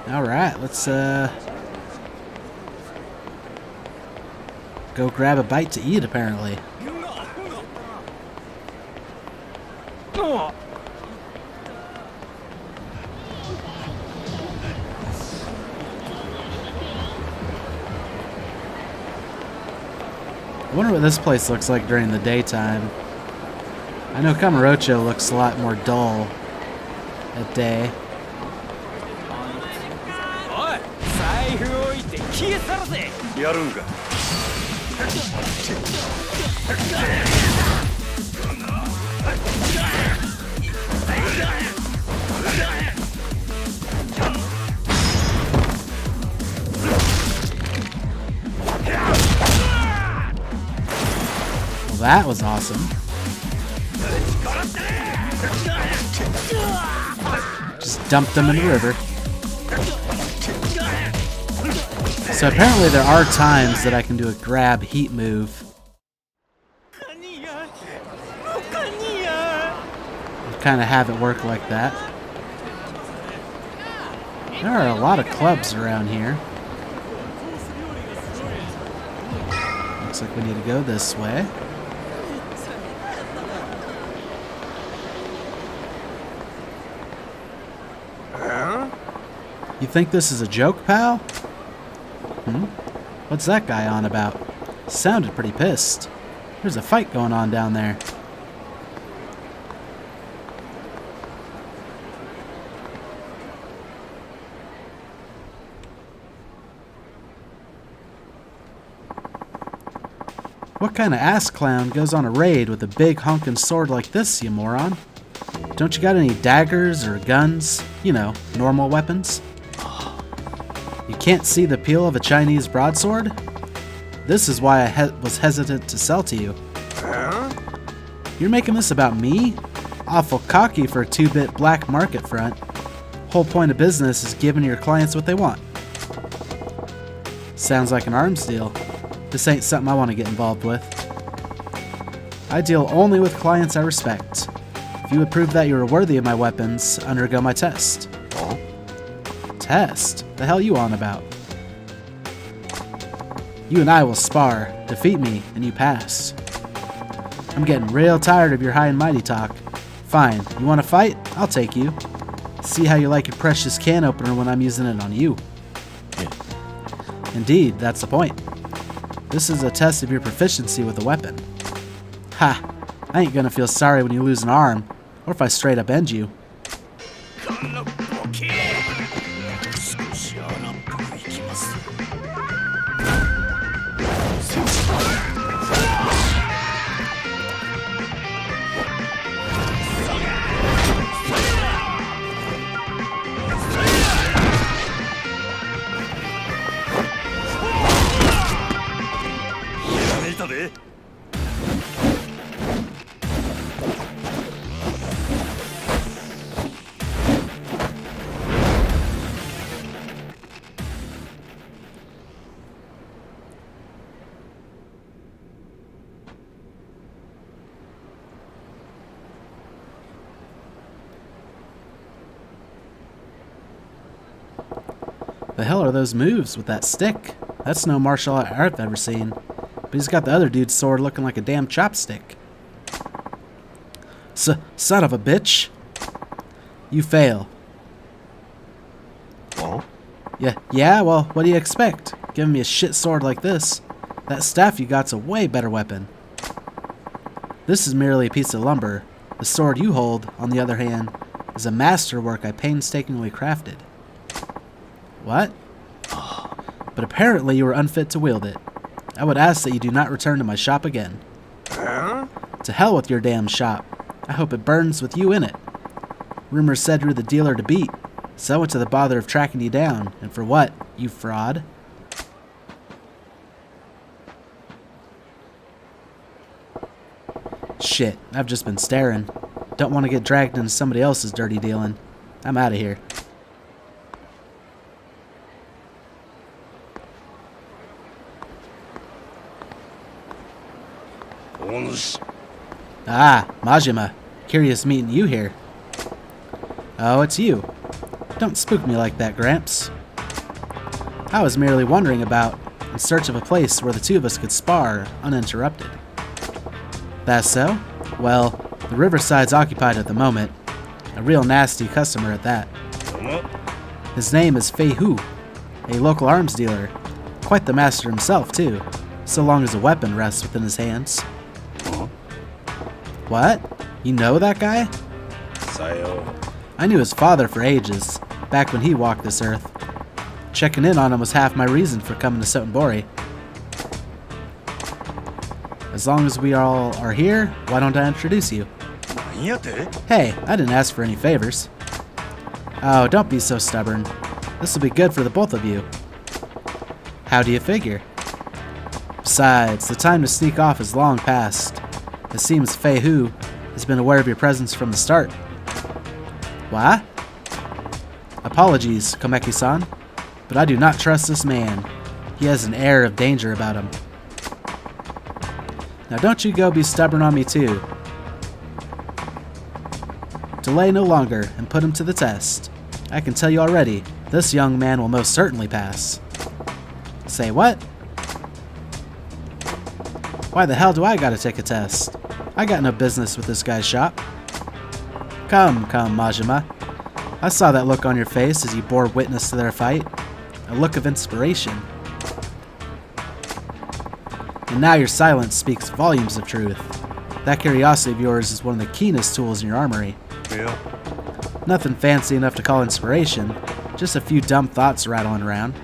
Alright, let's go grab a bite to eat, apparently. I wonder what this place looks like during the daytime. I know Kamurocho looks a lot more dull at day. Well, that was awesome. Just dumped them in the river. So apparently there are times that I can do a grab heat move. Kind of have it work like that. There are a lot of clubs around here. Looks like we need to go this way. You think this is a joke, pal? What's that guy on about? Sounded pretty pissed. There's a fight going on down there. What kind of ass clown goes on a raid with a big honkin' sword like this, you moron? Don't you got any daggers or guns? You know, normal weapons? You can't see the peel of a Chinese broadsword? This is why I was hesitant to sell to you. You're making this about me? Awful cocky for a 2-bit black market front. Whole point of business is giving your clients what they want. Sounds like an arms deal. This ain't something I want to get involved with. I deal only with clients I respect. If you would prove that you are worthy of my weapons, undergo my test. Test? The hell you on about? You and I will spar, defeat me, and you pass. I'm getting real tired of your high and mighty talk. Fine, you want to fight? I'll take you. See how you like your precious can opener when I'm using it on you. Indeed, that's the point. This is a test of your proficiency with a weapon. Ha! I ain't gonna feel sorry when you lose an arm, or if I straight up end you. The hell are those moves with that stick? That's no martial art I've ever seen. But he's got the other dude's sword looking like a damn chopstick. Son of a bitch. You fail. Oh? Yeah, well, what do you expect? Giving me a shit sword like this. That staff you got's a way better weapon. This is merely a piece of lumber. The sword you hold, on the other hand, is a masterwork I painstakingly crafted. What? But apparently you were unfit to wield it. I would ask that you do not return to my shop again. To hell with your damn shop. I hope it burns with you in it. Rumors said you're the dealer to beat, so I went to the bother of tracking you down. And for what, you fraud? Shit, I've just been staring. Don't want to get dragged into somebody else's dirty dealing. I'm out of here. Ah, Majima. Curious meeting you here. Oh, it's you. Don't spook me like that, Gramps. I was merely wandering about in search of a place where the two of us could spar uninterrupted. That so? Well, the riverside's occupied at the moment. A real nasty customer at that. His name is Fei Hu, a local arms dealer. Quite the master himself, too, so long as a weapon rests within his hands. What? You know that guy? I knew his father for ages, back when he walked this earth. Checking in on him was half my reason for coming to Sotenbori. As long as we all are here, why don't I introduce you? Hey, I didn't ask for any favors. Oh, don't be so stubborn. This will be good for the both of you. How do you figure? Besides, the time to sneak off is long past. It seems Fei Hu has been aware of your presence from the start. What? Apologies, Komeki-san, but I do not trust this man. He has an air of danger about him. Now don't you go be stubborn on me too. Delay no longer and put him to the test. I can tell you already, this young man will most certainly pass. Say what? Why the hell do I gotta take a test? I got no business with this guy's shop. Come, Majima. I saw that look on your face as you bore witness to their fight. A look of inspiration. And now your silence speaks volumes of truth. That curiosity of yours is one of the keenest tools in your armory. Yeah. Nothing fancy enough to call inspiration, just a few dumb thoughts rattling around.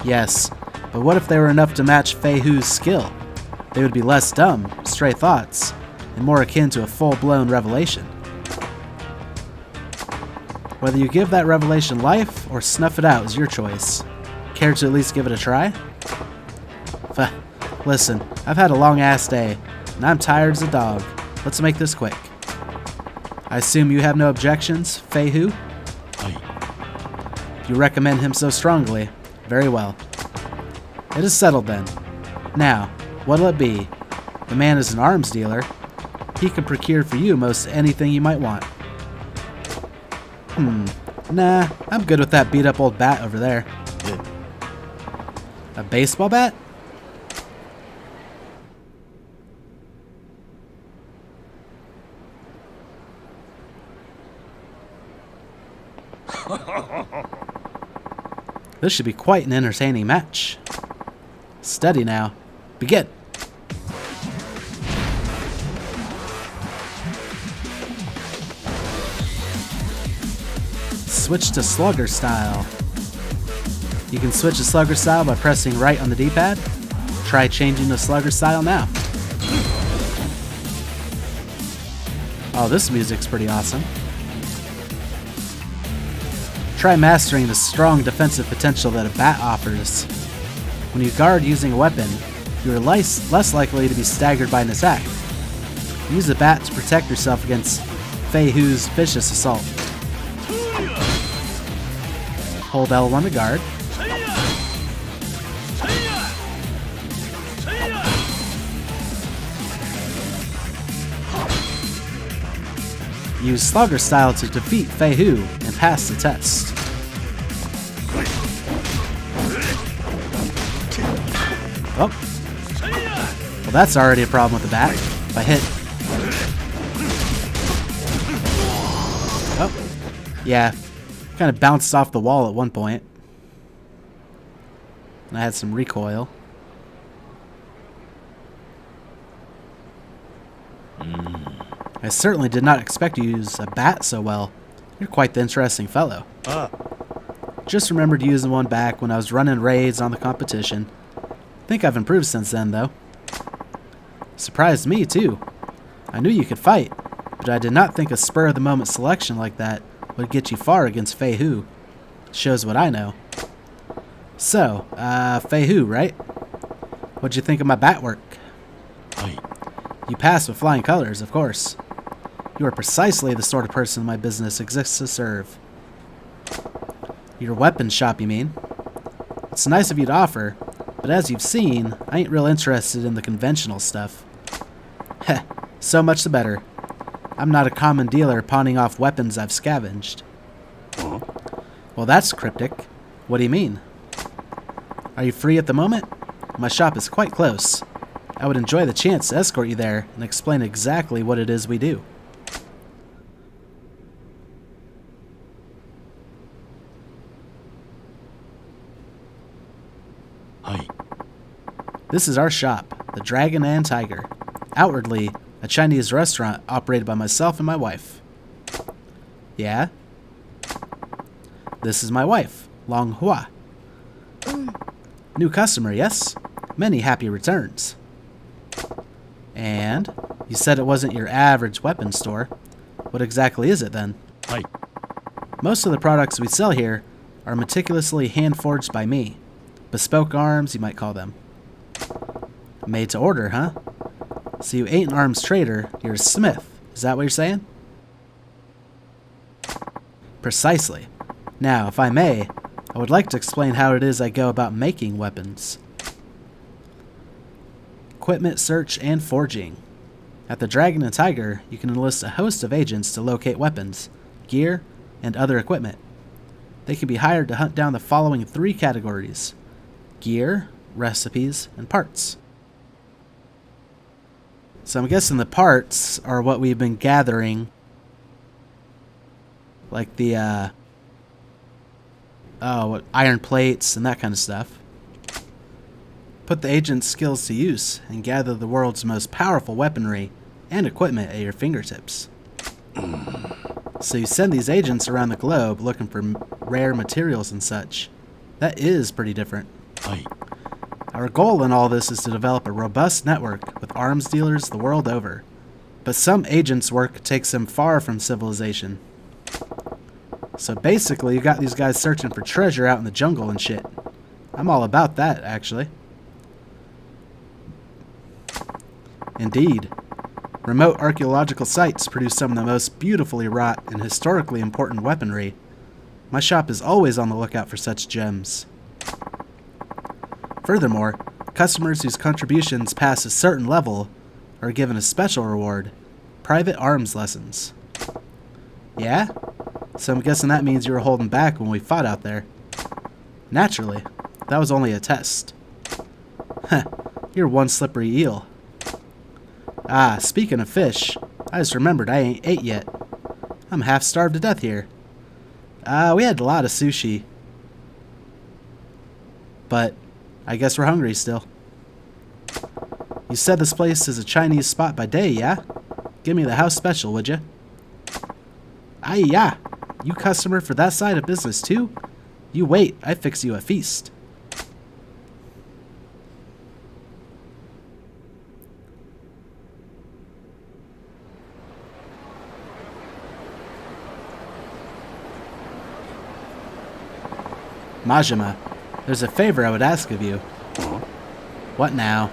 Yes, but what if they were enough to match Fei Hu's skill? They would be less dumb, stray thoughts, and more akin to a full-blown revelation. Whether you give that revelation life or snuff it out is your choice. Care to at least give it a try? Listen, I've had a long-ass day, and I'm tired as a dog. Let's make this quick. I assume you have no objections, Fei Hu? If you recommend him so strongly, very well. It is settled then. Now, what'll it be? The man is an arms dealer. He can procure for you most anything you might want. Nah, I'm good with that beat-up old bat over there. A baseball bat? This should be quite an entertaining match. Steady now. Begin! Switch to slugger style. You can switch to slugger style by pressing right on the D-pad. Try changing to slugger style now. Oh, this music's pretty awesome. Try mastering the strong defensive potential that a bat offers. When you guard using a weapon, you are less likely to be staggered by an attack. Use the bat to protect yourself against Fei Hu's vicious assault. Hold L1 to guard. Use slugger style to defeat Fei Hu and pass the test. Oh. Well, that's already a problem with the bat. If I hit... Oh. Yeah. Kind of bounced off the wall at one point. And I had some recoil. I certainly did not expect you to use a bat so well. You're quite the interesting fellow. Just remembered using one back when I was running raids on the competition. Think I've improved since then, though. Surprised me, too. I knew you could fight, but I did not think a spur-of-the-moment selection like that would get you far against Fei Hu. Shows what I know. So, Fei Hu, right? What'd you think of my bat work? You passed with flying colors, of course. You are precisely the sort of person my business exists to serve. Your weapons shop, you mean? It's nice of you to offer, but as you've seen, I ain't real interested in the conventional stuff. Heh, so much the better. I'm not a common dealer pawning off weapons I've scavenged. Well, that's cryptic. What do you mean? Are you free at the moment? My shop is quite close. I would enjoy the chance to escort you there and explain exactly what it is we do. Hi. This is our shop, the Dragon and Tiger. Outwardly, a Chinese restaurant operated by myself and my wife. Yeah? This is my wife, Long Hua. New customer, yes? Many happy returns. And you said it wasn't your average weapon store. What exactly is it then? Hi. Most of the products we sell here are meticulously hand-forged by me. Bespoke arms, you might call them. Made to order, huh? So you ain't an arms trader, you're a smith. Is that what you're saying? Precisely. Now, if I may, I would like to explain how it is I go about making weapons. Equipment search and forging. At the Dragon and Tiger, you can enlist a host of agents to locate weapons, gear, and other equipment. They can be hired to hunt down the following 3 categories: gear, recipes, and parts. So I'm guessing the parts are what we've been gathering, like the iron plates and that kind of stuff. Put the agent's skills to use and gather the world's most powerful weaponry and equipment at your fingertips. So you send these agents around the globe looking for rare materials and such. That is pretty different. Hi. Our goal in all this is to develop a robust network with arms dealers the world over. But some agents' work takes them far from civilization. So basically, you got these guys searching for treasure out in the jungle and shit. I'm all about that, actually. Indeed. Remote archaeological sites produce some of the most beautifully wrought and historically important weaponry. My shop is always on the lookout for such gems. Furthermore, customers whose contributions pass a certain level are given a special reward: private arms lessons. Yeah? So I'm guessing that means you were holding back when we fought out there. Naturally. That was only a test. Heh, you're one slippery eel. Ah, speaking of fish, I just remembered I ain't ate yet. I'm half starved to death here. We had a lot of sushi. But I guess we're hungry still. You said this place is a Chinese spot by day, yeah? Give me the house special, would ya? Aye, yeah. You customer for that side of business too? You wait, I fix you a feast. Majima, there's a favor I would ask of you. What now?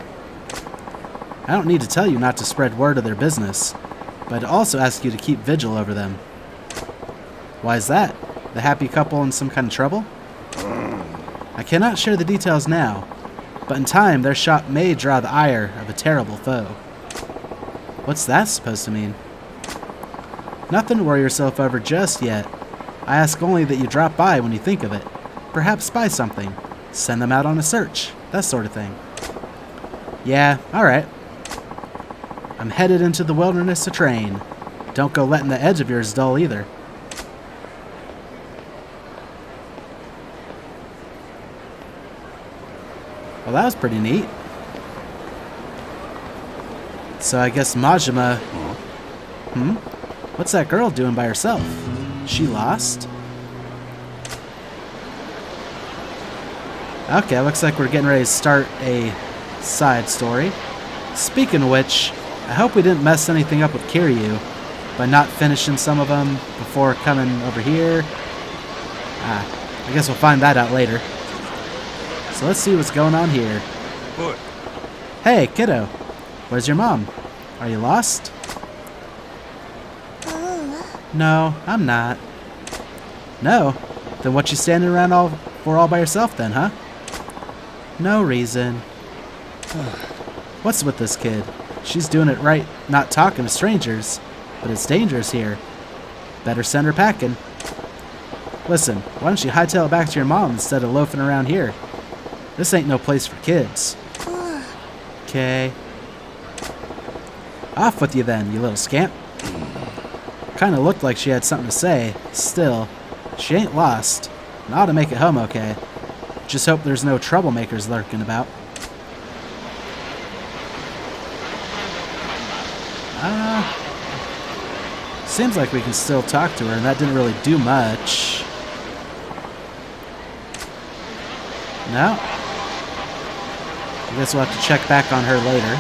I don't need to tell you not to spread word of their business, but I'd also ask you to keep vigil over them. Why is that? The happy couple in some kind of trouble? I cannot share the details now, but in time their shop may draw the ire of a terrible foe. What's that supposed to mean? Nothing to worry yourself over just yet. I ask only that you drop by when you think of it. Perhaps buy something. Send them out on a search. That sort of thing. Yeah, alright. I'm headed into the wilderness to train. Don't go letting the edge of yours dull either. Well, that was pretty neat. So I guess Majima... What's that girl doing by herself? She lost? Okay, looks like we're getting ready to start a side story. Speaking of which, I hope we didn't mess anything up with Kiryu by not finishing some of them before coming over here. I guess we'll find that out later. So let's see what's going on here. What? Hey, kiddo. Where's your mom? Are you lost? No, I'm not. No? Then what you standing around all by yourself then, huh? No reason. What's with this kid? She's doing it right, not talking to strangers, but it's dangerous here. Better send her packing. Listen, why don't you hightail it back to your mom instead of loafing around here? This ain't no place for kids. Okay. Off with you then, you little scamp. Kinda looked like she had something to say. Still, she ain't lost. And ought to make it home okay. Just hope there's no troublemakers lurking about. Seems like we can still talk to her, and that didn't really do much. No. I guess we'll have to check back on her later.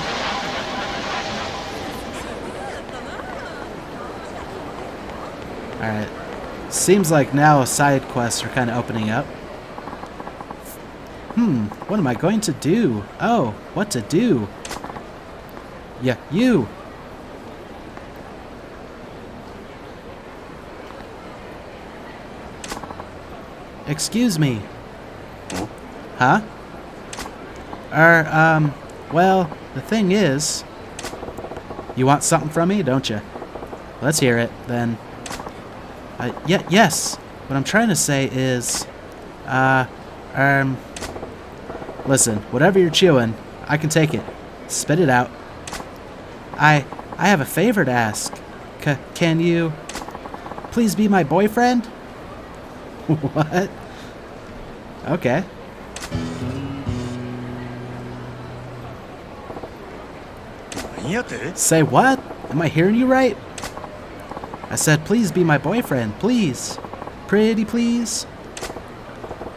Alright. Seems like now side quests are kind of opening up. What am I going to do? Oh, what to do? Yeah, you! Excuse me. Huh? Well, the thing is... You want something from me, don't you? Let's hear it, then. Yes. What I'm trying to say is... Listen, whatever you're chewing, I can take it. Spit it out. I have a favor to ask. Can you... please be my boyfriend? What? Okay. Say what? Am I hearing you right? I said please be my boyfriend, please. Pretty please.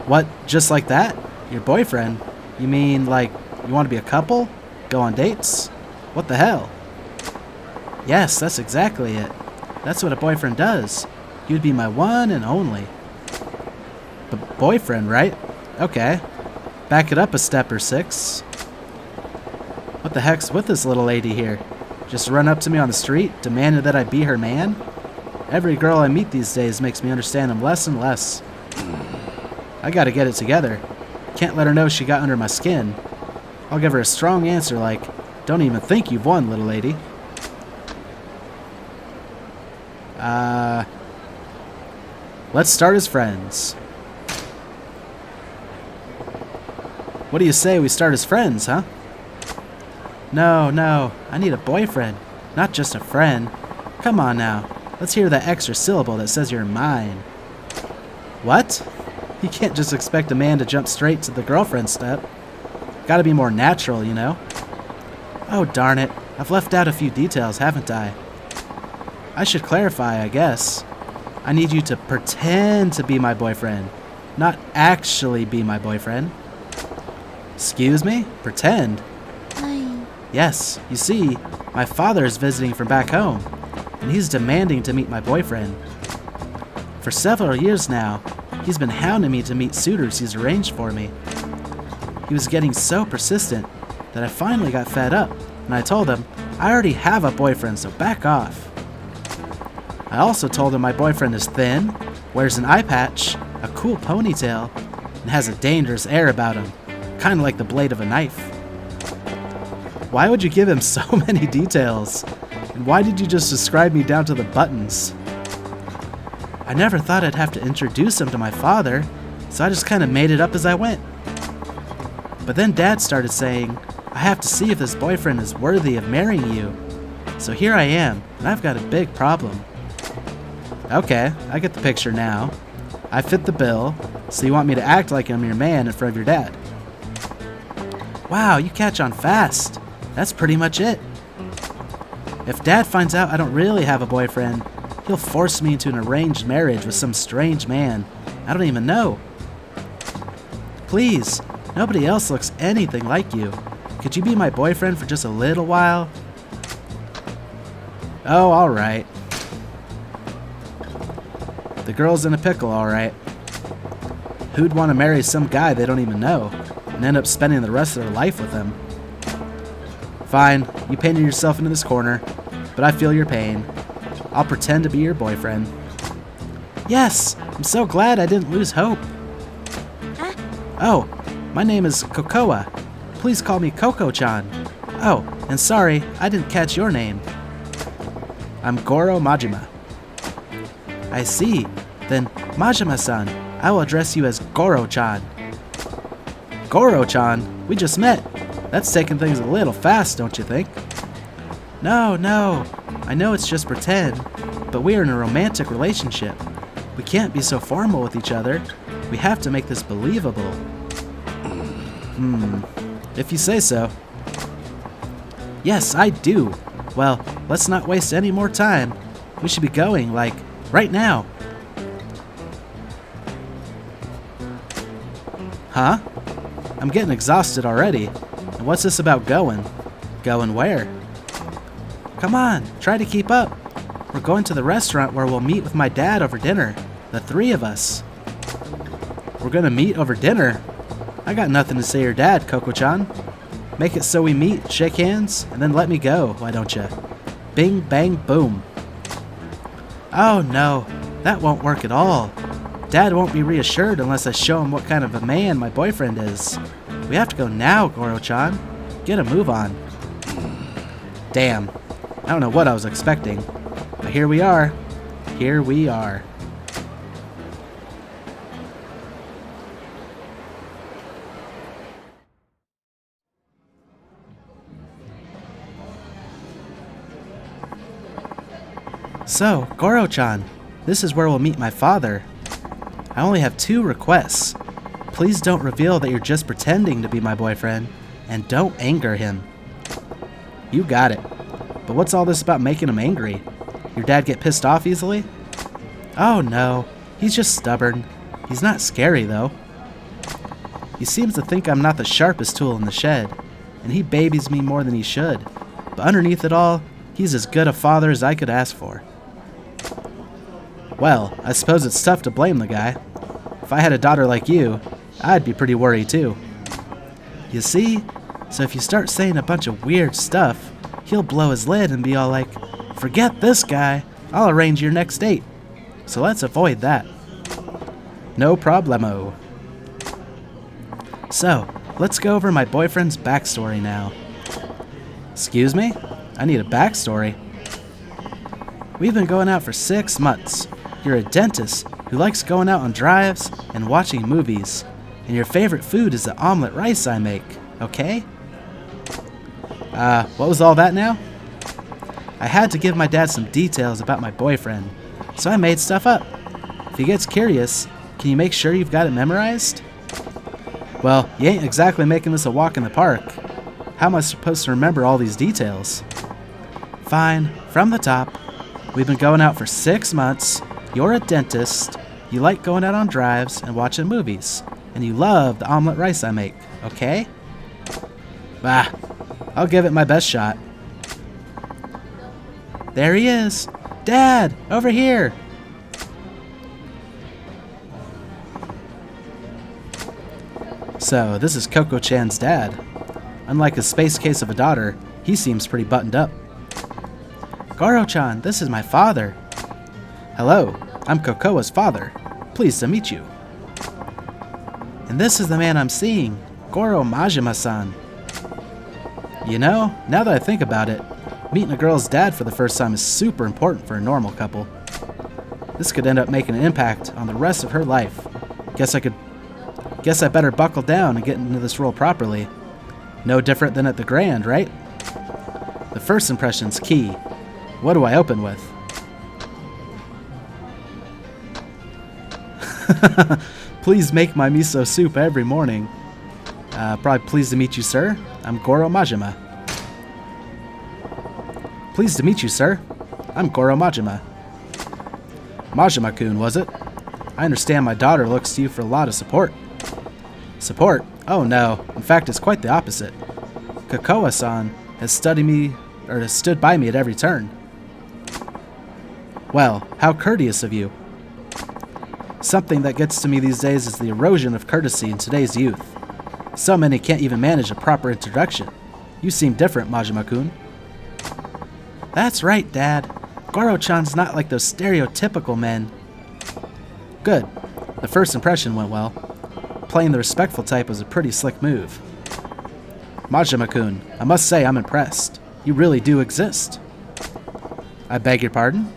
What, just like that? Your boyfriend? You mean like you want to be a couple? Go on dates? What the hell? Yes, that's exactly it. That's what a boyfriend does. You'd be my one and only. But boyfriend, right? Okay. Back it up a step or six. What the heck's with this little lady here? Just run up to me on the street, demanded that I be her man? Every girl I meet these days makes me understand them less and less. I gotta get it together. Can't let her know she got under my skin. I'll give her a strong answer like, don't even think you've won, little lady. Let's start as friends. What do you say we start as friends, huh? No, I need a boyfriend, not just a friend. Come on now, let's hear that extra syllable that says you're mine. What? You can't just expect a man to jump straight to the girlfriend step. Gotta be more natural, you know? Oh darn it, I've left out a few details, haven't I? I should clarify, I guess. I need you to pretend to be my boyfriend, not actually be my boyfriend. Excuse me? Pretend? Yes, you see, my father is visiting from back home, and he's demanding to meet my boyfriend. For several years now, he's been hounding me to meet suitors he's arranged for me. He was getting so persistent that I finally got fed up, and I told him, I already have a boyfriend, so back off. I also told him my boyfriend is thin, wears an eye patch, a cool ponytail, and has a dangerous air about him, kind of like the blade of a knife. Why would you give him so many details? And why did you just describe me down to the buttons? I never thought I'd have to introduce him to my father, so I just kind of made it up as I went. But then Dad started saying, I have to see if this boyfriend is worthy of marrying you. So here I am, and I've got a big problem. Okay, I get the picture now. I fit the bill, so you want me to act like I'm your man in front of your dad. Wow, you catch on fast. That's pretty much it. If Dad finds out I don't really have a boyfriend, he'll force me into an arranged marriage with some strange man I don't even know. Please, nobody else looks anything like you. Could you be my boyfriend for just a little while? Oh, alright. The girl's in a pickle, alright. Who'd want to marry some guy they don't even know and end up spending the rest of their life with him? Fine, you painted yourself into this corner, but I feel your pain. I'll pretend to be your boyfriend. Yes, I'm so glad I didn't lose hope. Oh, my name is Kokoa. Please call me Koko-chan. Oh, and sorry, I didn't catch your name. I'm Goro Majima. I see. Then Majima-san, I will address you as Goro-chan. Goro-chan? We just met. That's taking things a little fast, don't you think? No. I know it's just pretend, but we are in a romantic relationship. We can't be so formal with each other. We have to make this believable. If you say so. Yes, I do. Well, let's not waste any more time. We should be going, like, right now. Huh? I'm getting exhausted already. And what's this about going? Going where? Come on, try to keep up. We're going to the restaurant where we'll meet with my dad over dinner. The three of us. We're gonna meet over dinner? I got nothing to say to your dad, Coco-chan. Make it so we meet, shake hands, and then let me go, why don't you? Bing, bang, boom. Oh no, that won't work at all. Dad won't be reassured unless I show him what kind of a man my boyfriend is. We have to go now, Goro-chan. Get a move on. Damn. I don't know what I was expecting. But here we are. Here we are. So, Goro-chan, this is where we'll meet my father. I only have 2 requests. Please don't reveal that you're just pretending to be my boyfriend, and don't anger him. You got it. But what's all this about making him angry? Your dad get pissed off easily? Oh no, he's just stubborn. He's not scary though. He seems to think I'm not the sharpest tool in the shed, and he babies me more than he should. But underneath it all, he's as good a father as I could ask for. Well, I suppose it's tough to blame the guy. If I had a daughter like you, I'd be pretty worried too. You see? So if you start saying a bunch of weird stuff, he'll blow his lid and be all like, "Forget this guy, I'll arrange your next date." So let's avoid that. No problemo. So, let's go over my boyfriend's backstory now. Excuse me? I need a backstory. We've been going out for 6 months. You're a dentist who likes going out on drives and watching movies. And your favorite food is the omelet rice I make, okay? What was all that now? I had to give my dad some details about my boyfriend, so I made stuff up. If he gets curious, can you make sure you've got it memorized? Well, you ain't exactly making this a walk in the park. How am I supposed to remember all these details? Fine, from the top. We've been going out for 6 months. You're a dentist. You like going out on drives and watching movies. And you love the omelet rice I make, okay? Bah, I'll give it my best shot. There he is. Dad, over here. So, this is Coco-chan's dad. Unlike his space case of a daughter, he seems pretty buttoned up. Goro-chan, this is my father. Hello, I'm Kokoa's father. Pleased to meet you. And this is the man I'm seeing, Goro Majima-san. You know, now that I think about it, meeting a girl's dad for the first time is super important for a normal couple. This could end up making an impact on the rest of her life. Guess I better buckle down and get into this role properly. No different than at the Grand, right? The first impression's key. What do I open with? Please make my miso soup every morning. Probably pleased to meet you, sir. I'm Goro Majima. Pleased to meet you, sir. I'm Goro Majima. Majima-kun, was it? I understand my daughter looks to you for a lot of support. Support? Oh no. In fact, it's quite the opposite. Kokoa-san has stood by me at every turn. Well, how courteous of you. Something that gets to me these days is the erosion of courtesy in today's youth. So many can't even manage a proper introduction. You seem different, Majima-kun. That's right, Dad. Goro-chan's not like those stereotypical men. Good. The first impression went well. Playing the respectful type was a pretty slick move. Majima-kun, I must say I'm impressed. You really do exist. I beg your pardon?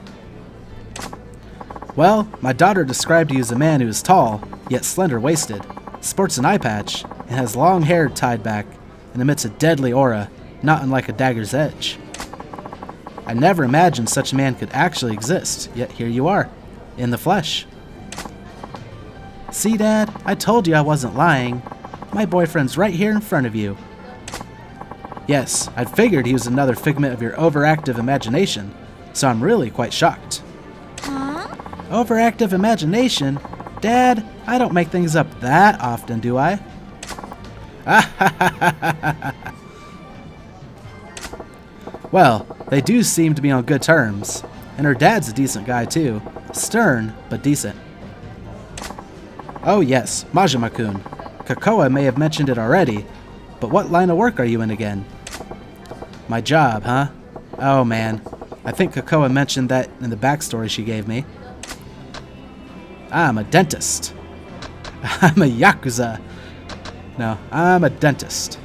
Well, my daughter described you as a man who is tall, yet slender-waisted, sports an eye patch, and has long hair tied back, and emits a deadly aura, not unlike a dagger's edge. I never imagined such a man could actually exist, yet here you are, in the flesh. See, Dad? I told you I wasn't lying. My boyfriend's right here in front of you. Yes, I'd figured he was another figment of your overactive imagination, so I'm really quite shocked. Huh? Overactive imagination? Dad, I don't make things up that often, do I? Well, they do seem to be on good terms, and her dad's a decent guy too. Stern, but decent. Oh yes, Majima-kun. Kakoa may have mentioned it already, but what line of work are you in again? My job, huh? Oh man, I think Kakoa mentioned that in the backstory she gave me. I'm a dentist. I'm a Yakuza. No, I'm a dentist.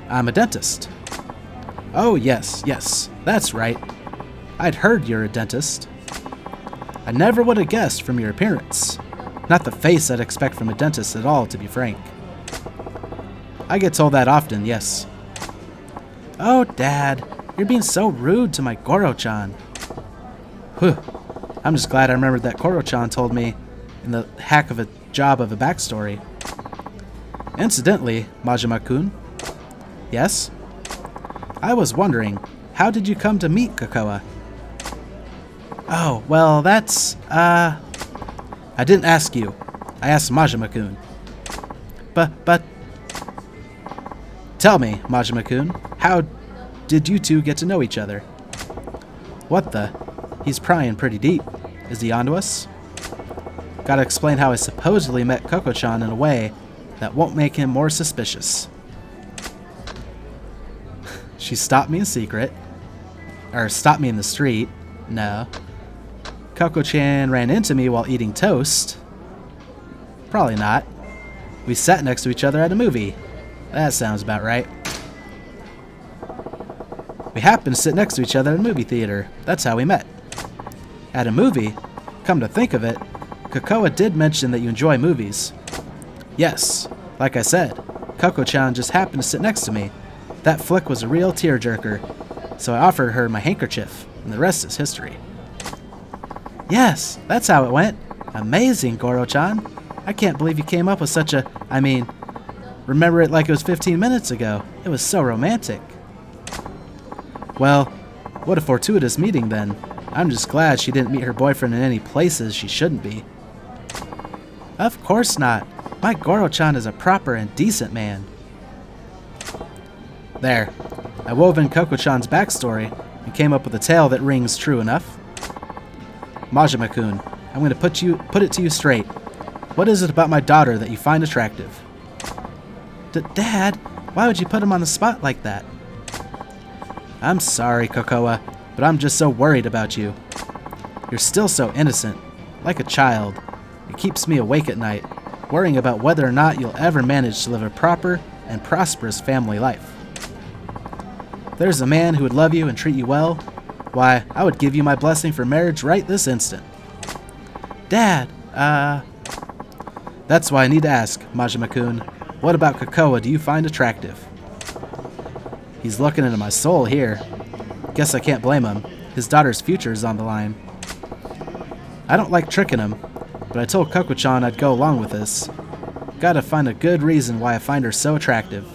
I'm a dentist. Oh yes, that's right. I'd heard you're a dentist. I never would have guessed from your appearance. Not the face I'd expect from a dentist at all, to be frank. I get told that often, yes. Oh, Dad, you're being so rude to my Goro-chan. Whew. I'm just glad I remembered that Goro-chan told me in the hack of a job of a backstory. Incidentally, Majima-kun. Yes? I was wondering, how did you come to meet Kakoa? Oh, well, that's, I didn't ask you. I asked Majima-kun. But... Tell me, Majima-kun, how did you two get to know each other? What the? He's prying pretty deep. Is he onto us? Gotta explain how I supposedly met Koko-chan in a way that won't make him more suspicious. She stopped me in secret. Or stopped me in the street. No. Koko-chan ran into me while eating toast. Probably not. We sat next to each other at a movie. That sounds about right. We happened to sit next to each other at a movie theater. That's how we met. At a movie? Come to think of it, Kakoa did mention that you enjoy movies. Yes, like I said, Koko-chan just happened to sit next to me. That flick was a real tearjerker, so I offered her my handkerchief, and the rest is history. Yes, that's how it went. Amazing, Goro-chan. I can't believe you came up with such a... remember it like it was 15 minutes ago. It was so romantic. Well, what a fortuitous meeting then. I'm just glad she didn't meet her boyfriend in any places she shouldn't be. Of course not. My Goro-chan is a proper and decent man. There. I wove in Koko-chan's backstory and came up with a tale that rings true enough. Majima-kun, I'm going to put it to you straight. What is it about my daughter that you find attractive? Dad, why would you put him on the spot like that? I'm sorry, Kakoa, but I'm just so worried about you. You're still so innocent, like a child. It keeps me awake at night, worrying about whether or not you'll ever manage to live a proper and prosperous family life. If there's a man who would love you and treat you well, why, I would give you my blessing for marriage right this instant. Dad, That's why I need to ask, Majima-kun, what about Kakoa do you find attractive? He's looking into my soul here. Guess I can't blame him. His daughter's future is on the line. I don't like tricking him, but I told Koko-chan I'd go along with this. Gotta find a good reason why I find her so attractive.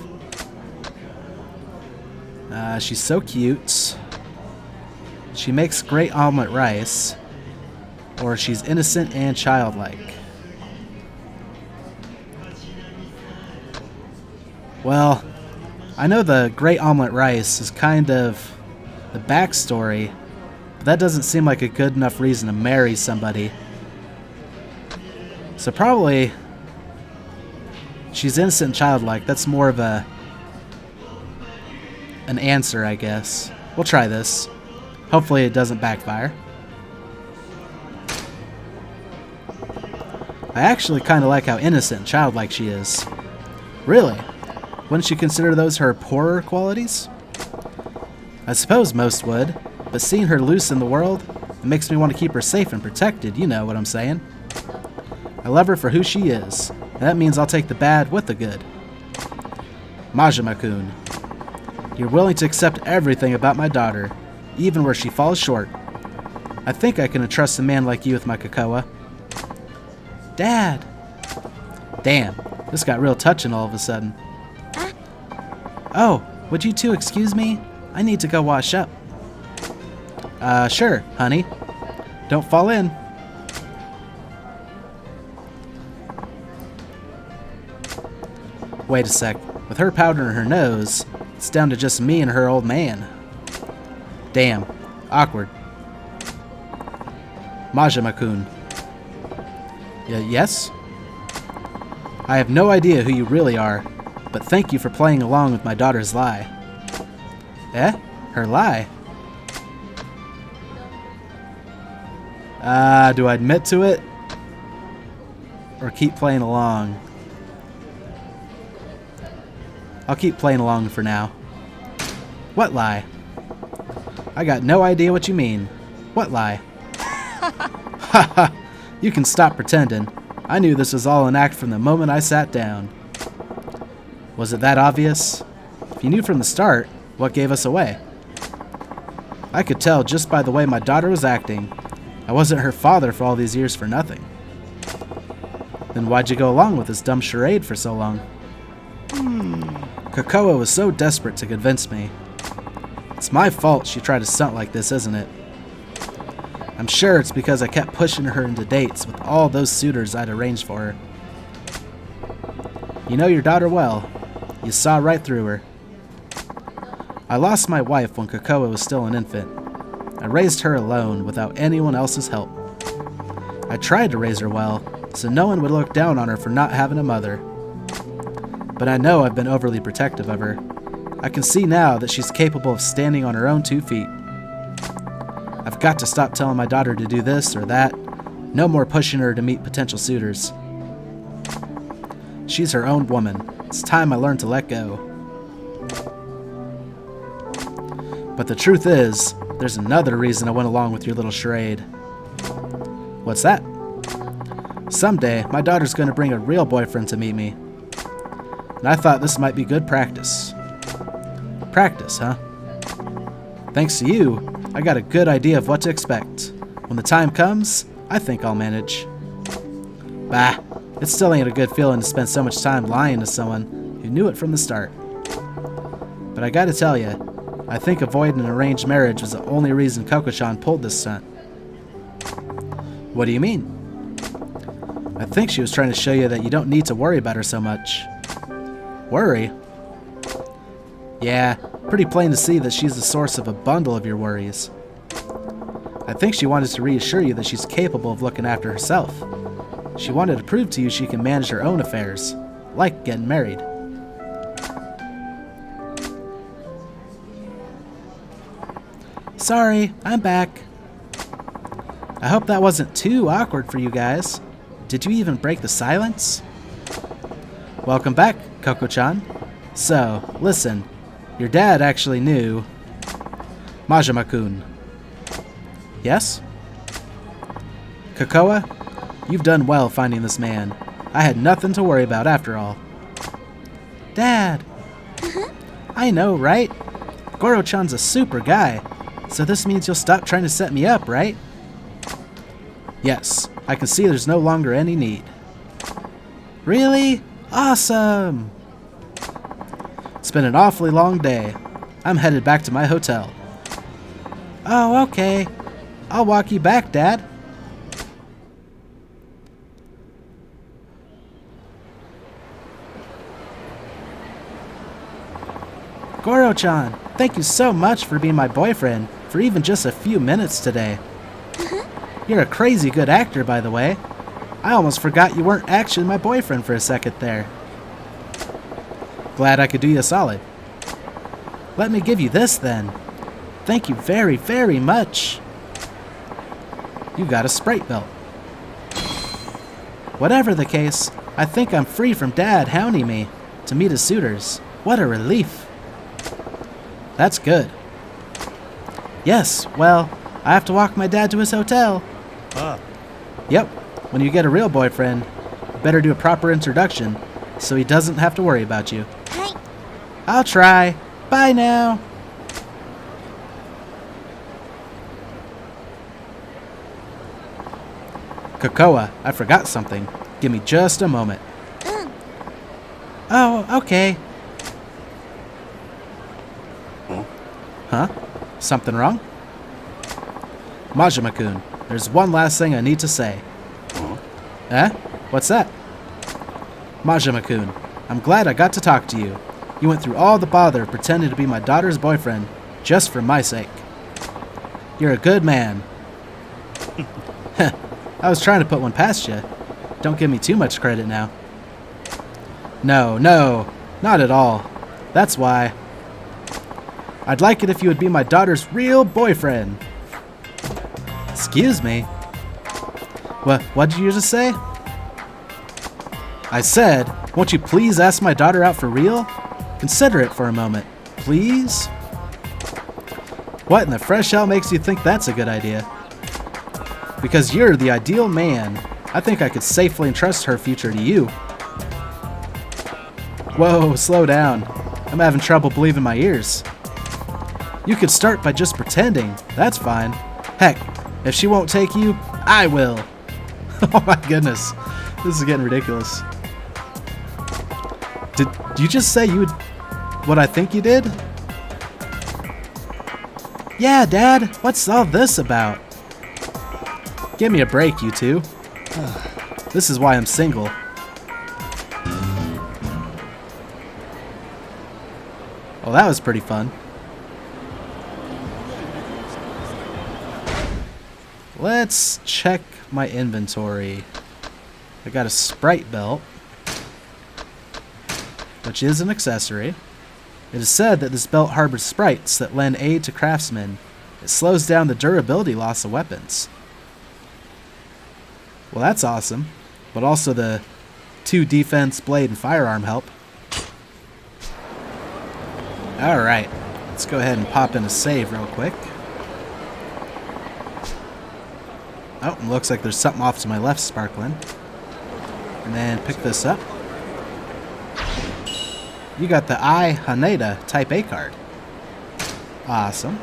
She's so cute. She makes great omelet rice. Or she's innocent and childlike. Well, I know the great omelet rice is kind of the backstory, but that doesn't seem like a good enough reason to marry somebody. So probably she's innocent and childlike. That's more of an answer, I guess. We'll try this. Hopefully it doesn't backfire. I actually kind of like how innocent and childlike she is. Really? Wouldn't you consider those her poorer qualities? I suppose most would, but seeing her loose in the world, It makes me want to keep her safe and protected, you know what I'm saying. I love her for who she is, and that means I'll take the bad with the good. Majima-kun, you're willing to accept everything about my daughter, even where she falls short. I think I can entrust a man like you with my Kokoa. Dad! Damn, this got real touching all of a sudden. Oh, would you two excuse me? I need to go wash up. Sure, honey. Don't fall in. Wait a sec. With her powder in her nose, it's down to just me and her old man. Damn. Awkward. Majima-kun. Yes? I have no idea who you really are, but thank you for playing along with my daughter's lie. Eh? Her lie? Do I admit to it? Or keep playing along? I'll keep playing along for now. What lie? I got no idea what you mean. What lie? Haha, you can stop pretending. I knew this was all an act from the moment I sat down. Was it that obvious? If you knew from the start, what gave us away? I could tell just by the way my daughter was acting. I wasn't her father for all these years for nothing. Then why'd you go along with this dumb charade for so long? Kokoa was so desperate to convince me. It's my fault she tried to stunt like this, isn't it? I'm sure it's because I kept pushing her into dates with all those suitors I'd arranged for her. You know your daughter well. You saw right through her. I lost my wife when Kokoa was still an infant. I raised her alone without anyone else's help. I tried to raise her well, so no one would look down on her for not having a mother. But I know I've been overly protective of her. I can see now that she's capable of standing on her own 2 feet. I've got to stop telling my daughter to do this or that. No more pushing her to meet potential suitors. She's her own woman. It's time I learned to let go. But the truth is, there's another reason I went along with your little charade. What's that? Someday, my daughter's going to bring a real boyfriend to meet me. And I thought this might be good practice. Practice, huh? Thanks to you, I got a good idea of what to expect. When the time comes, I think I'll manage. Bah, it still ain't a good feeling to spend so much time lying to someone who knew it from the start. But I gotta tell you, I think avoiding an arranged marriage was the only reason Koko-chan pulled this stunt. What do you mean? I think she was trying to show you that you don't need to worry about her so much. Worry? Yeah, pretty plain to see that she's the source of a bundle of your worries. I think she wanted to reassure you that she's capable of looking after herself. She wanted to prove to you she can manage her own affairs, like getting married. Sorry, I'm back. I hope that wasn't too awkward for you guys. Did you even break the silence? Welcome back, Koko-chan. So, listen, your dad actually knew Majima-kun. Yes? Kokoa, you've done well finding this man. I had nothing to worry about after all. Dad! I know, right? Goro-chan's a super guy, so this means you'll stop trying to set me up, right? Yes, I can see there's no longer any need. Really? Awesome! It's been an awfully long day. I'm headed back to my hotel. Oh, okay. I'll walk you back, Dad. Goro-chan, thank you so much for being my boyfriend for even just a few minutes today. You're a crazy good actor, by the way. I almost forgot you weren't actually my boyfriend for a second there. Glad I could do you a solid. Let me give you this then. Thank you very, very much. You got a Sprite belt. Whatever the case, I think I'm free from Dad hounding me to meet his suitors. What a relief. That's good. Yes, well, I have to walk my dad to his hotel. Yep, when you get a real boyfriend, you better do a proper introduction so he doesn't have to worry about you. Hi. I'll try. Bye now. Cocoa, I forgot something. Give me just a moment. Oh, okay. Huh? Something wrong? Majima-kun, there's one last thing I need to say. Eh? What's that? Majima-kun, I'm glad I got to talk to you. You went through all the bother of pretending to be my daughter's boyfriend just for my sake. You're a good man. I was trying to put one past you. Don't give me too much credit now. No, not at all. That's why. I'd like it if you would be my daughter's real boyfriend. Excuse me. What did you just say? I said, won't you please ask my daughter out for real? Consider it for a moment, please? What in the fresh hell makes you think that's a good idea? Because you're the ideal man. I think I could safely entrust her future to you. Whoa, slow down. I'm having trouble believing my ears. You could start by just pretending. That's fine. Heck, if she won't take you, I will. Oh my goodness. This is getting ridiculous. Did you just say you would... what I think you did? Yeah, Dad. What's all this about? Give me a break, you two. This is why I'm single. Well, that was pretty fun. Let's check my inventory. I got a Sprite belt, which is an accessory. It is said that this belt harbors sprites that lend aid to craftsmen. It slows down the durability loss of weapons. Well, that's awesome. But also the 2 defense, blade, and firearm help. Alright, let's go ahead and pop in a save real quick. Oh, it looks like there's something off to my left sparkling. And then pick this up. You got the I Haneda Type A card. Awesome.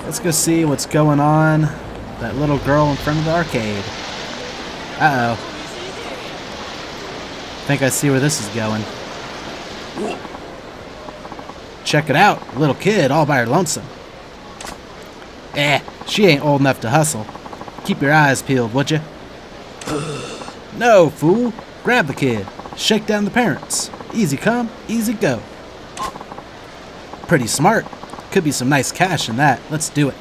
Let's go see what's going on. That little girl in front of the arcade. Uh-oh. Think I see where this is going. Check it out. Little kid all by her lonesome. She ain't old enough to hustle. Keep your eyes peeled, would you? No, fool. Grab the kid. Shake down the parents. Easy come, easy go. Pretty smart. Could be some nice cash in that. Let's do it.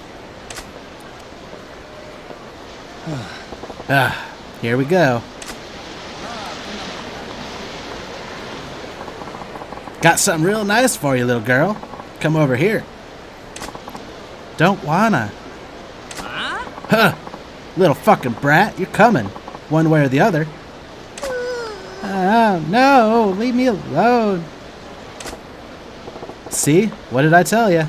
Here we go. Got something real nice for you, little girl. Come over here. Don't wanna. Huh. Little fucking brat, you're coming. One way or the other. Oh, no, leave me alone. See? What did I tell you?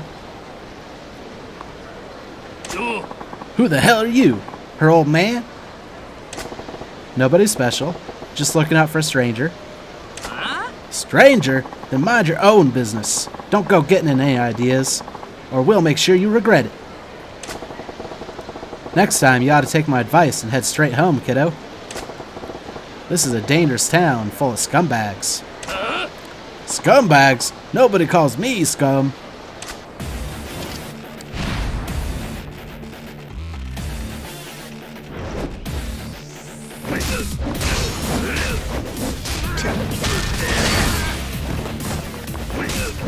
Who the hell are you? Her old man? Nobody special. Just looking out for a stranger. Stranger? Then mind your own business. Don't go getting in any ideas, or we'll make sure you regret it. Next time, you ought to take my advice and head straight home, kiddo. This is a dangerous town full of scumbags. Scumbags? Nobody calls me scum.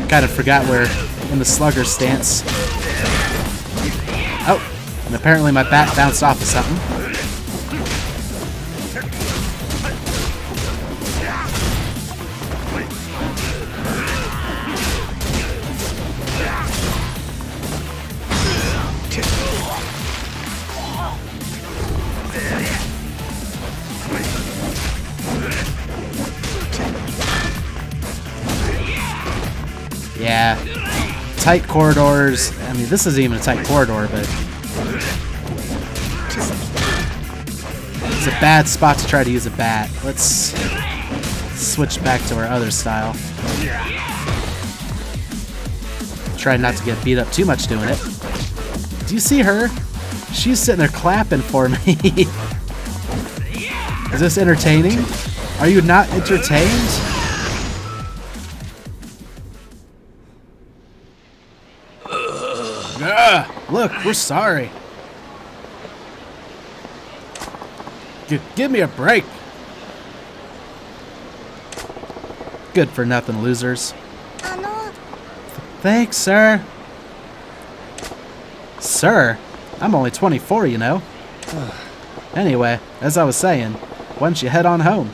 Kind of forgot we're in the slugger stance. Oh, and apparently my bat bounced off of something. Yeah. tight corridors. I mean, this isn't even a tight corridor, but it's a bad spot to try to use a bat. Let's switch back to our other style. Try not to get beat up too much doing it. Do you see her? She's sitting there clapping for me. Is this entertaining? Are you not entertained? Look, we're sorry. Give me a break. Good for nothing losers. Thanks, sir. Sir? I'm only 24, you know. Anyway, as I was saying, why don't you head on home?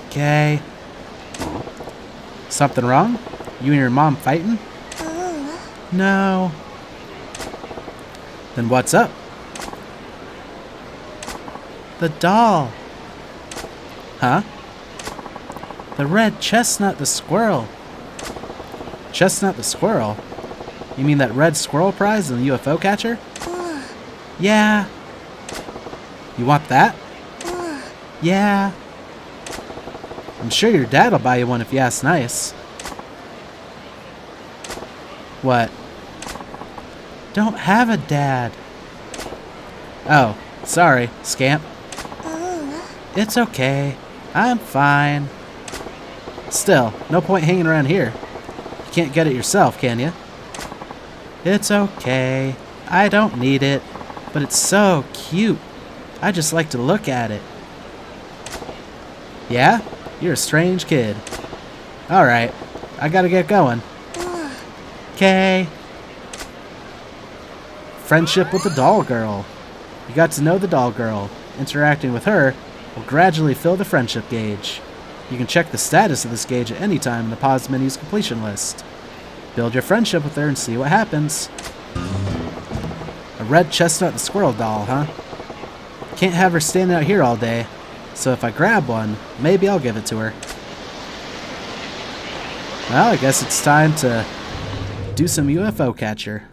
Okay. Something wrong? You and your mom fighting? No. Then what's up? The doll. Huh? The red chestnut the squirrel. Chestnut the squirrel? You mean that red squirrel prize in the UFO catcher? Yeah. You want that? Yeah. I'm sure your dad'll buy you one if you ask nice. What? Don't have a dad. Oh, sorry, scamp. It's okay. I'm fine. Still, no point hanging around here. You can't get it yourself, can you? It's okay. I don't need it. But it's so cute. I just like to look at it. Yeah? You're a strange kid. Alright. I gotta get going. Okay. Friendship with the doll girl. You got to know the doll girl. Interacting with her will gradually fill the friendship gauge. You can check the status of this gauge at any time in the pause menu's completion list. Build your friendship with her and see what happens. A red chestnut the squirrel doll, huh? Can't have her standing out here all day, so if I grab one, maybe I'll give it to her. Well, I guess it's time to do some UFO catcher.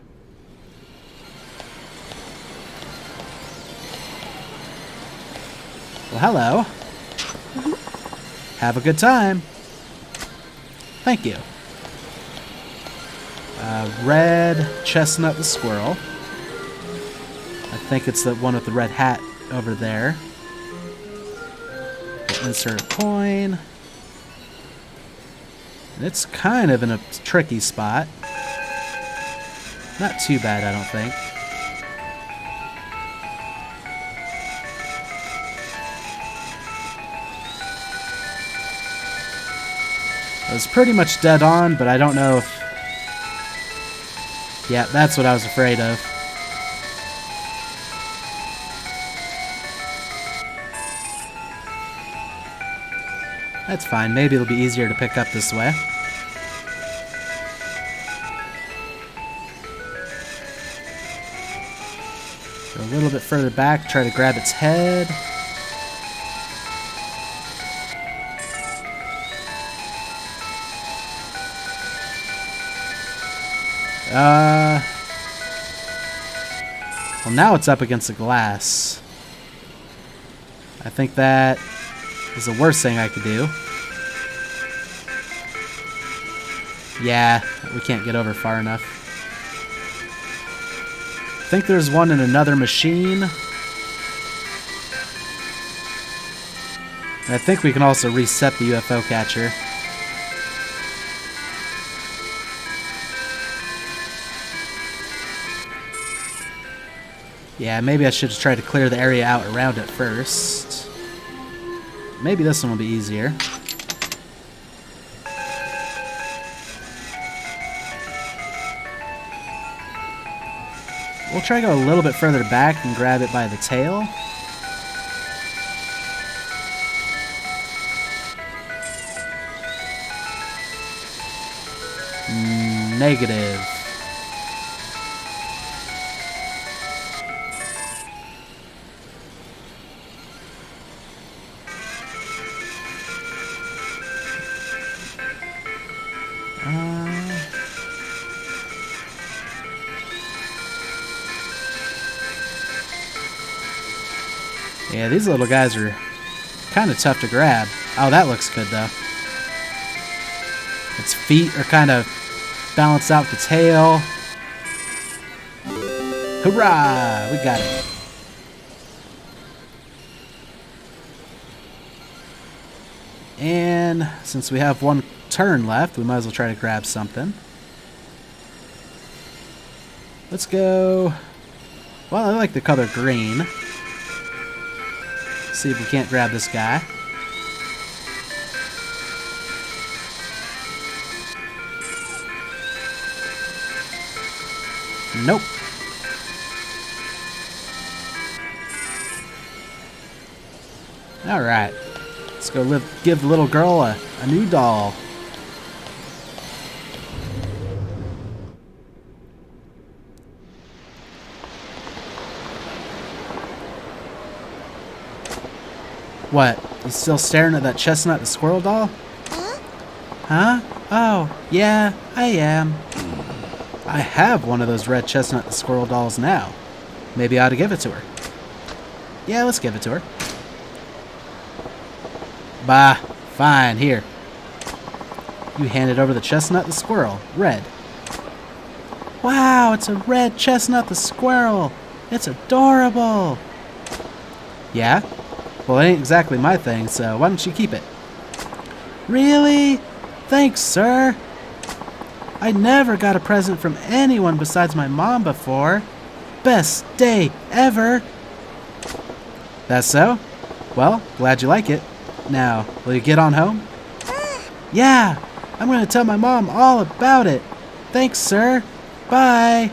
Well, hello. Have a good time. Thank you. Red chestnut the squirrel. I think it's the one with the red hat over there. Insert a coin. And it's kind of in a tricky spot. Not too bad, I don't think. I was pretty much dead on, but I don't know if... Yeah, that's what I was afraid of. That's fine. Maybe it'll be easier to pick up this way. Go a little bit further back, try to grab its head. Well, now it's up against the glass. I think that is the worst thing I could do. Yeah, we can't get over far enough. I think there's one in another machine. And I think we can also reset the UFO catcher. Yeah, maybe I should have tried to clear the area out around it first. Maybe this one will be easier. We'll try to go a little bit further back and grab it by the tail. Negative. Yeah, these little guys are kind of tough to grab. Oh, that looks good, though. Its feet are kind of balanced out the tail. Hurrah! We got it. And since we have one turn left, we might as well try to grab something. Let's go... Well, I like the color green. See if we can't grab this guy. Nope. Alright. Let's go give the little girl a new doll. What? You still staring at that Chestnut the Squirrel doll? Huh? Oh, yeah, I am. I have one of those red Chestnut the Squirrel dolls now. Maybe I ought to give it to her. Yeah, let's give it to her. Bah, fine, here. You handed over the Chestnut the Squirrel, red. Wow, it's a red Chestnut the Squirrel. It's adorable. Yeah? Well, it ain't exactly my thing, so why don't you keep it? Really? Thanks, sir. I never got a present from anyone besides my mom before. Best day ever. That's so? Well, glad you like it. Now, will you get on home? Yeah, I'm going to tell my mom all about it. Thanks, sir. Bye.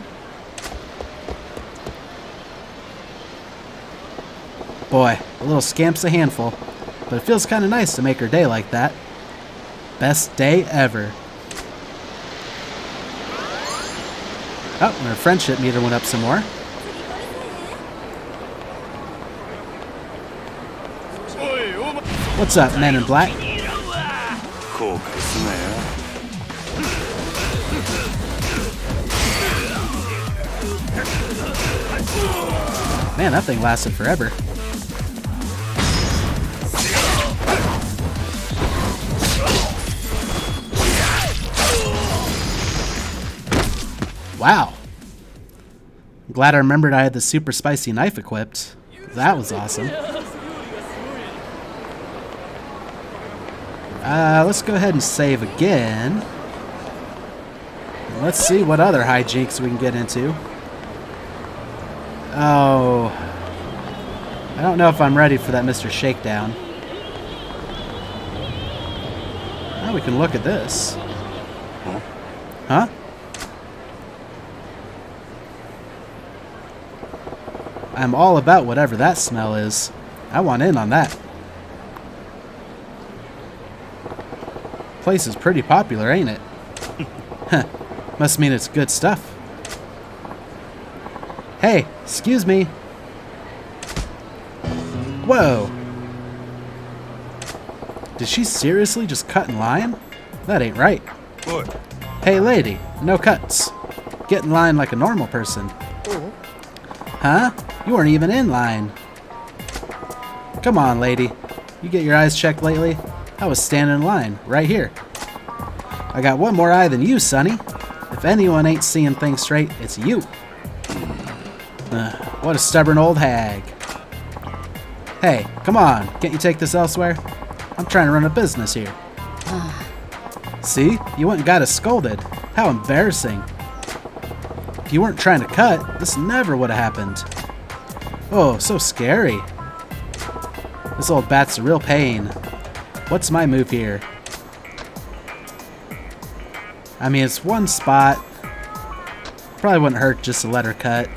Boy, a little scamp's a handful, but it feels kind of nice to make her day like that. Best day ever. Oh, and our friendship meter went up some more. What's up, men in black? Man, that thing lasted forever. Wow. I'm glad I remembered I had the super spicy knife equipped. That was awesome. Let's go ahead and save again. Let's see what other hijinks we can get into. Oh. I don't know if I'm ready for that Mr. Shakedown. Now we can look at this. Huh? I'm all about whatever that smell is. I want in on that. Place is pretty popular, ain't it? Huh. Must mean it's good stuff. Hey, excuse me. Whoa. Did she seriously just cut in line? That ain't right. What? Hey lady, no cuts. Get in line like a normal person. Huh? You weren't even in line. Come on, lady. You get your eyes checked lately? I was standing in line, right here. I got one more eye than you, sonny. If anyone ain't seeing things straight, it's you. What a stubborn old hag. Hey, come on. Can't you take this elsewhere? I'm trying to run a business here. See? You went and got us scolded. How embarrassing. If you weren't trying to cut, this never would have happened. Oh, so scary. This old bat's a real pain. What's my move here? I mean, it's one spot. Probably wouldn't hurt just to let her cut.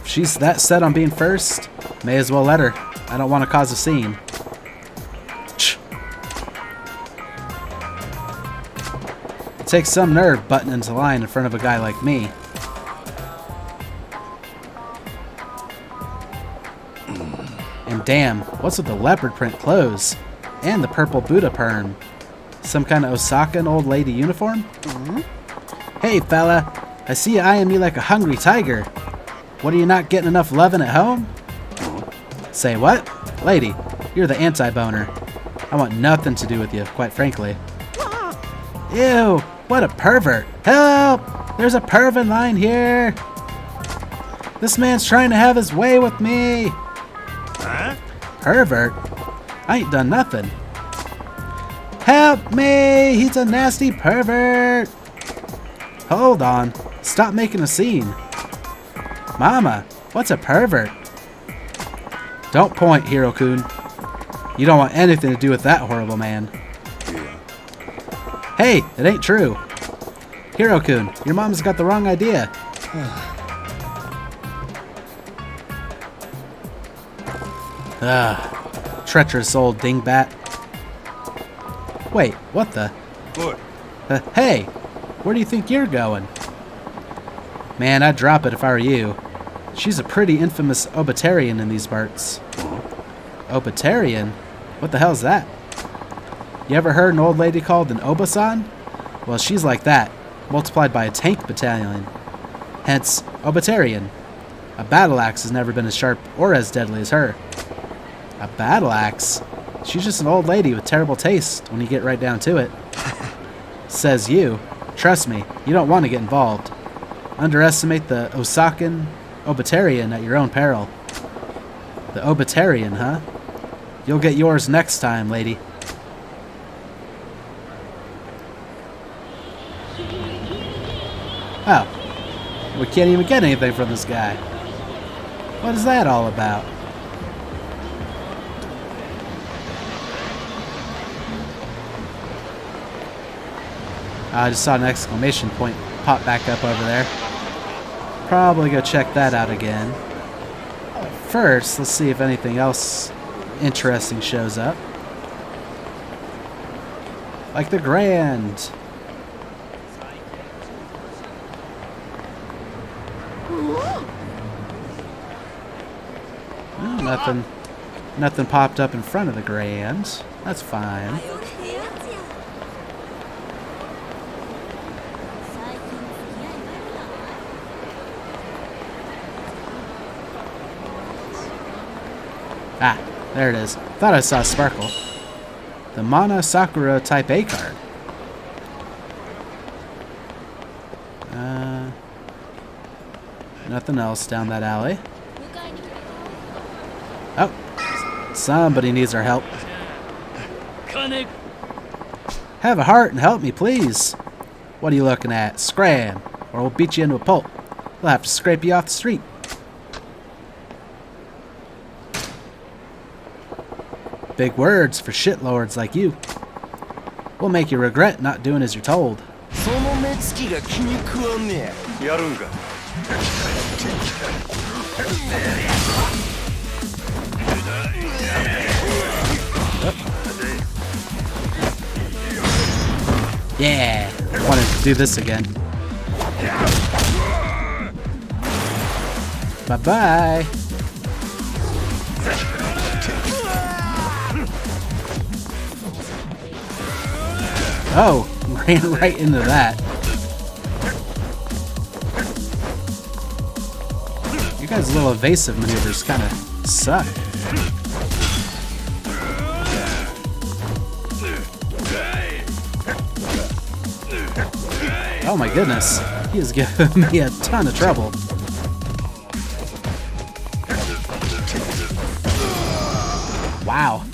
If she's that set on being first, may as well let her. I don't want to cause a scene. It takes some nerve butting into line in front of a guy like me. And damn, what's with the leopard print clothes? And the purple Buddha perm. Some kind of Osakan old lady uniform? Hey fella, I see you eyeing me like a hungry tiger. What, are you not getting enough loving at home? Say what? Lady, you're the anti-boner. I want nothing to do with you, quite frankly. Ew, what a pervert. Help! There's a perv in line here. This man's trying to have his way with me. Huh? Pervert? I ain't done nothing. Help me! He's a nasty pervert! Hold on. Stop making a scene. Mama, what's a pervert? Don't point, Hiro-kun. You don't want anything to do with that horrible man. Hey, it ain't true. Hiro-kun, your mom's got the wrong idea. Treacherous old dingbat. Wait, what the? What? Hey, where do you think you're going? Man, I'd drop it if I were you. She's a pretty infamous obatarian in these parts. Obatarian? What the hell's that? You ever heard an old lady called an obasan? Well, she's like that, multiplied by a tank battalion. Hence, obatarian. A battle axe has never been as sharp or as deadly as her. A battle axe? She's just an old lady with terrible taste when you get right down to it. Says you. Trust me, you don't want to get involved. Underestimate the Osakan obatarian at your own peril. The obatarian, huh? You'll get yours next time, lady. Oh. We can't even get anything from this guy. What is that all about? I just saw an exclamation point pop back up over there. Probably go check that out again. First, let's see if anything else interesting shows up. Like the Grand. Well, nothing popped up in front of the Grand. That's fine. Ah, there it is. Thought I saw a sparkle. The Mana Sakura Type A card. Nothing else down that alley. Oh, somebody needs our help. Have a heart and help me, please. What are you looking at? Scram, or we'll beat you into a pulp. We'll have to scrape you off the street. Big words for shitlords like you. We'll make you regret not doing as you're told. Yeah, I wanted to do this again. Bye-bye. Oh, ran right into that. You guys' little evasive maneuvers kind of suck. Oh my goodness, he is giving me a ton of trouble. Wow.